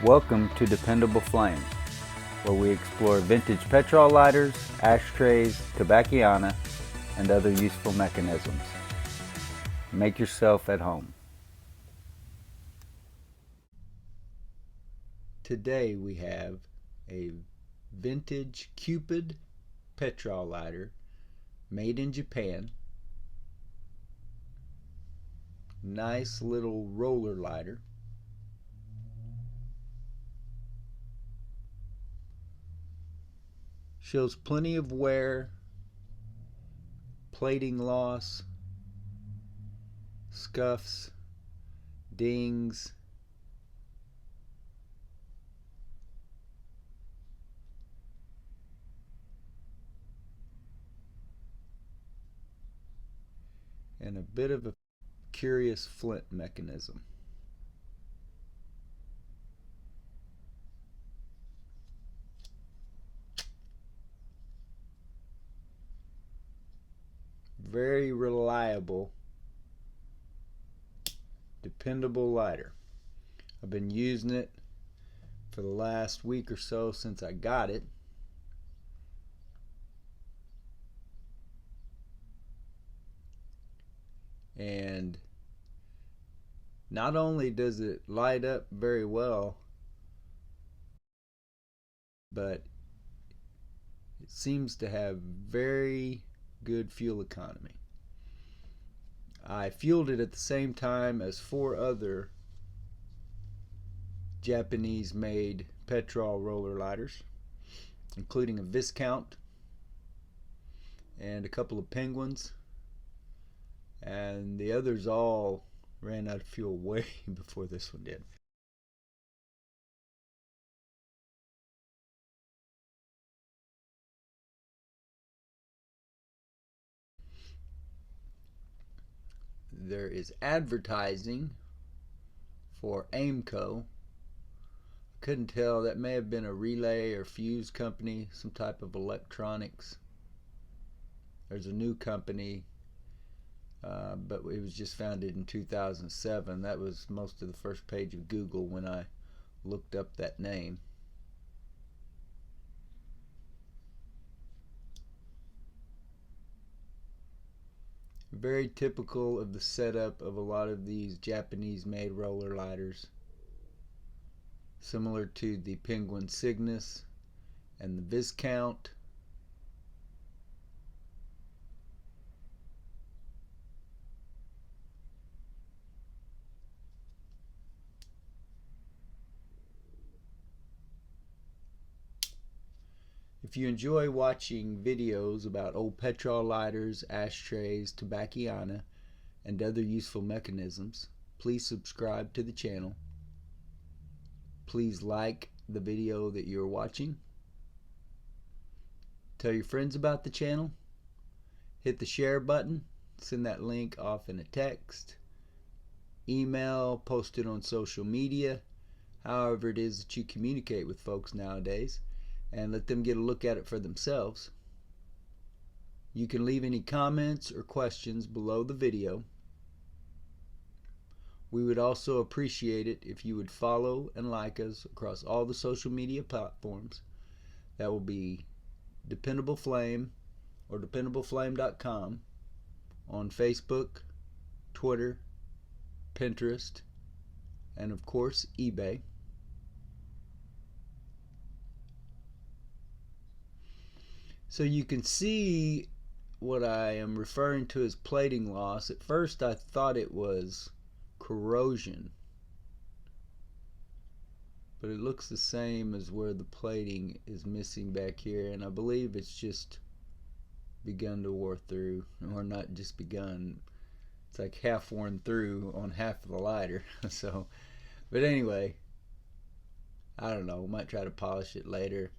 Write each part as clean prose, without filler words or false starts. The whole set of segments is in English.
Welcome to Dependable Flame, where we explore vintage petrol lighters, ashtrays, tobacciana, and other useful mechanisms. Make yourself at home. Today we have a vintage Cupid petrol lighter made in Japan. Nice little roller lighter. Shows plenty of wear, plating loss, scuffs, dings, and a bit of a curious Flint mechanism. Very reliable, dependable lighter. I've been using it for the last week or so since I got it. And not only does it light up very well, but it seems to have very good fuel economy. I fueled it at the same time as 4 other Japanese made Petrol roller lighters, including a Viscount and a couple of Penguins, and the others all ran out of fuel way before this one did. There is advertising for Aimco. Couldn't tell, that may have been a relay or fuse company, some type of electronics. There's a new company, but it was just founded in 2007. That was most of the first page of Google when I looked up that name. Very typical of the setup of a lot of these Japanese made roller lighters, similar to the Penguin Cygnus and the Viscount. If you enjoy watching videos about old petrol lighters, ashtrays, tobacciana, and other useful mechanisms, please subscribe to the channel. Please like the video that you're watching. Tell your friends about the channel. Hit the share button. Send that link off in a text, email, post it on social media, however it is that you communicate with folks nowadays, and let them get a look at it for themselves. You can leave any comments or questions below the video. We would also appreciate it if you would follow and like us across all the social media platforms. That will be Dependable Flame or dependableflame.com on Facebook, Twitter, Pinterest, and of course eBay. So you can see what I am referring to as plating loss. At first I thought it was corrosion, but it looks the same as where the plating is missing back here, and I believe it's just begun to wear through, or not just begun, it's like half worn through on half of the lighter. So, but anyway, I don't know, might try to polish it later.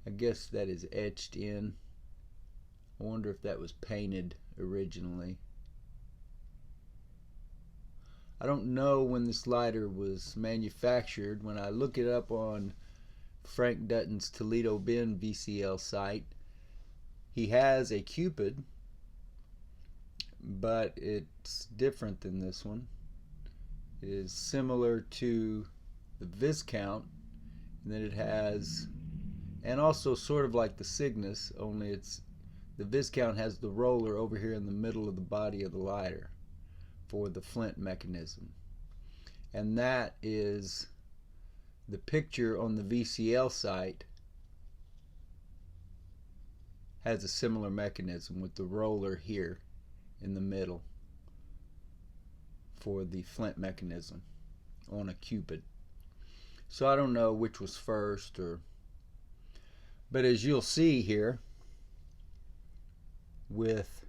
I guess that is etched in. I wonder if that was painted originally. I don't know when this lighter was manufactured. When I look it up on Frank Dutton's Toledo Bend VCL site, he has a Cupid, but it's different than this one. is similar to the Viscount, and then it has, and also sort of like the Cygnus, only it's the Viscount has the roller over here in the middle of the body of the lighter for the Flint mechanism. And that is the picture on the VCL site has a similar mechanism with the roller here in the middle for the Flint mechanism on a Cupid. So I don't know which was first, but as you'll see here with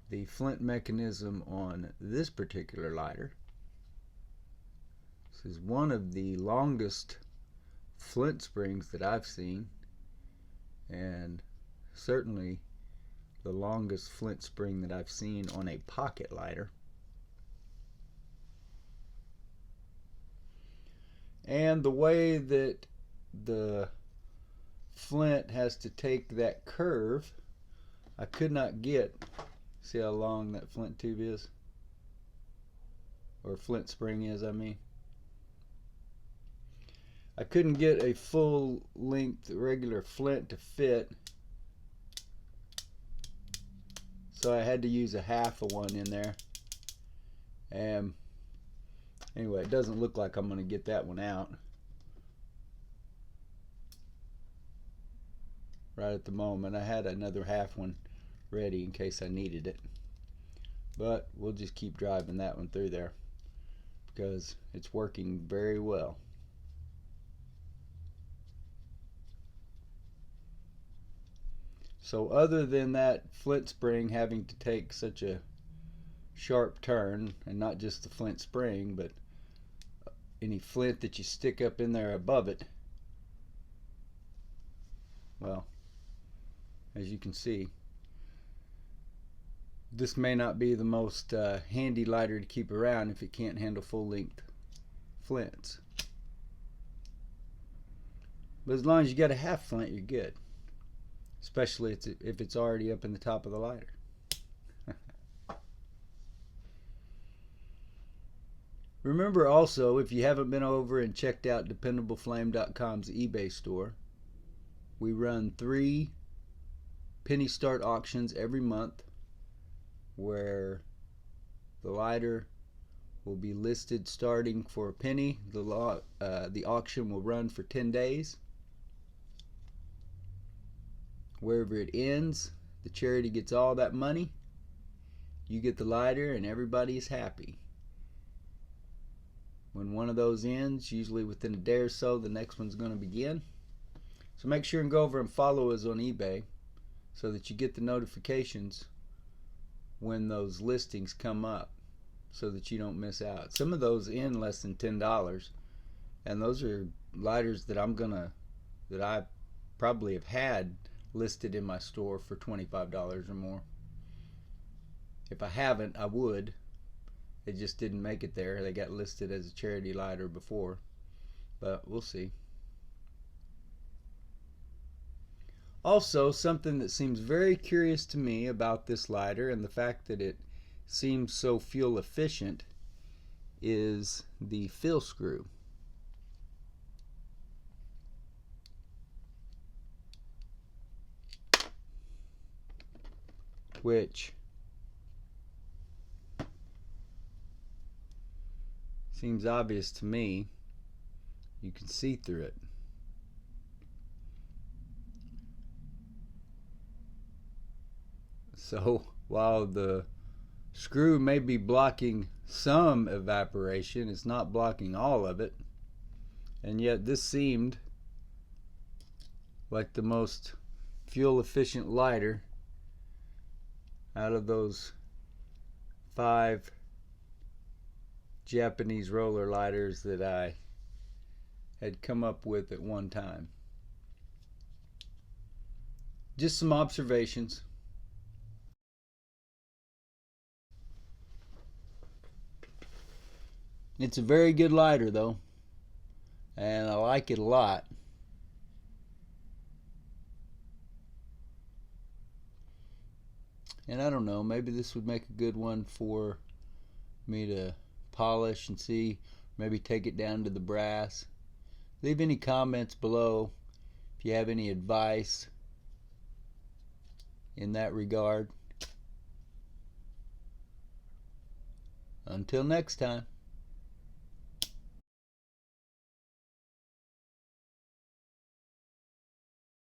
the Flint mechanism on this particular lighter, this is one of the longest flint springs that I've seen, and certainly the longest flint spring that I've seen on a pocket lighter. And the way that the flint has to take that curve, I could not get, see how long that flint tube is, or flint spring is, I mean. I couldn't get a full length regular flint to fit, so I had to use a half of one in there. And anyway, it doesn't look like I'm going to get that one out right at the moment. I had another half one ready in case I needed it, but we'll just keep driving that one through there because it's working very well. So other than that flint spring having to take such a sharp turn, and not just the flint spring, but any flint that you stick up in there above it, well, as you can see, this may not be the most handy lighter to keep around if it can't handle full-length flints. But as long as you got a half flint, you're good. Especially if it's already up in the top of the lighter. Remember also, if you haven't been over and checked out DependableFlame.com's eBay store, we run 3 penny start auctions every month where the lighter will be listed starting for a penny. The auction will run for 10 days. Wherever it ends, the charity gets all that money, you get the lighter, and everybody is happy. When one of those ends, usually within a day or so, the next one's going to begin. So make sure and go over and follow us on eBay so that you get the notifications when those listings come up, so that you don't miss out. Some of those end less than $10, and those are lighters that that I probably have had listed in my store for $25 or more. If I haven't, I would. They just didn't make it there. They got listed as a charity lighter before, but we'll see. Also, something that seems very curious to me about this lighter, and the fact that it seems so fuel efficient, is the fill screw. Which seems obvious to me. You can see through it. So while the screw may be blocking some evaporation, it's not blocking all of it. And yet this seemed like the most fuel efficient lighter out of those 5 Japanese roller lighters that I had come up with at one time. Just some observations. It's a very good lighter though, and I like it a lot. And I don't know, maybe this would make a good one for me to polish and see, maybe take it down to the brass. Leave any comments below if you have any advice in that regard. Until next time.